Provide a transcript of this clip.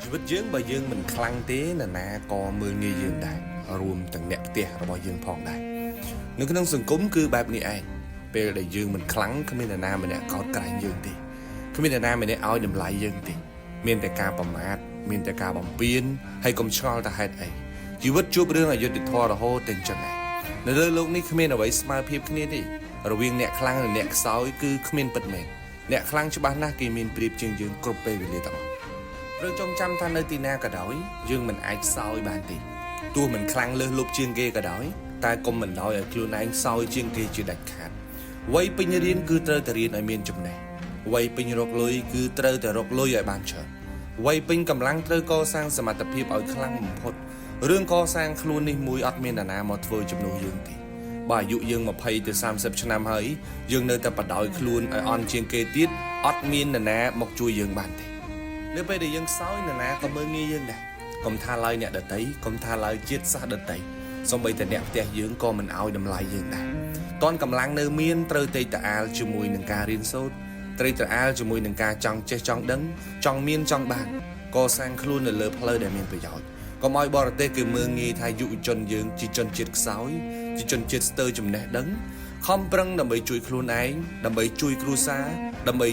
ชีวิตយើងបើយើងមិនខ្លាំងទេនរណាក៏មើលងាយយើងដែររួមទាំងអ្នកផ្ទះរបស់យើងផងដែរនៅក្នុងសង្គមគឺបែបនេះឯងពេលដែលយើងមិនខ្លាំងគ្មាននរណាម្នាក់កោតក្រែងយើងទេគ្មាននរណាម្នាក់ឲ្យតម្លៃយើងទេមានតែការប្រមាថមានតែការបំពានហើយកុំឆ្ងល់ថាហេតុអីជីវិតជួបរឿងអយុត្តិធម៌រហូតតែអញ្ចឹងឯងនៅលើโลกនេះគ្មានអ្វីស្មើភាពគ្នាទេរវាងអ្នកខ្លាំងនិងអ្នកខ្សោយគឺគ្មានពិតមែនអ្នកខ្លាំងច្បាស់ណាស់គេមានប្រៀបជាងយើងគ្រប់ពេលវេលាទាំងអស់ត្រូវចងចាំថានៅទីណាក៏ដោយយើងមិនអាចខ្សោយបានទេទោះមិនខ្លាំងលើសលប់ជាងគេក៏ដោយតែកុំមិនដោយឲ្យខ្លួនឯងខ្សោយជាងគេជាដាច់ខាតវ័យពេញរៀនគឺត្រូវតែរៀនឲ្យមានចំណេះវ័យពេញរកលុយគឺត្រូវតែរកលុយឲ្យបានច្រើនវ័យពេញកម្លាំងត្រូវកសាងសមត្ថភាពឲ្យខ្លាំងបំផុតរឿងកសាងខ្លួននេះមួយអត់មាននរណាមកធ្វើជំនួសយើងទេបើអាយុយើង20ទៅ30ឆ្នាំហើយយើងនៅតែបដ ாய் ខ្លួនឲ្យអន់ជាងគេទៀតអត់មាននរណាមកជួយយើងបានទេនៅពេលដែលយើងខ្សោយនរណាក៏មើលងាយយើងដែរកុំថាឡើយអ្នកដតីកុំថាឡើយជាតិសាសន៍ដតីសូម្បីតែអ្នកផ្ទះយើងក៏មិនឲ្យតម្លៃយើងដែរតនកម្លាំងនៅមានត្រូវតែតអាលជាមួយនឹងការរៀនសូត្រត្រូវតអាលជាមួយនឹងការចង់ចេះចង់ដឹងចង់មានចង់បានកសាងខ្លួននៅលើផ្លូវដែលមានប្រយោជន៍កុំឲ្យបរទេសគេមើលងាយថាយុវជនយើងជាជនជាតិខ្សោយជាជនជាតិស្ទើរចំណេះដឹងខំប្រឹងដើម្បីជួយខ្លួនឯងដើម្បីជួយគ្រួសារដើម្បី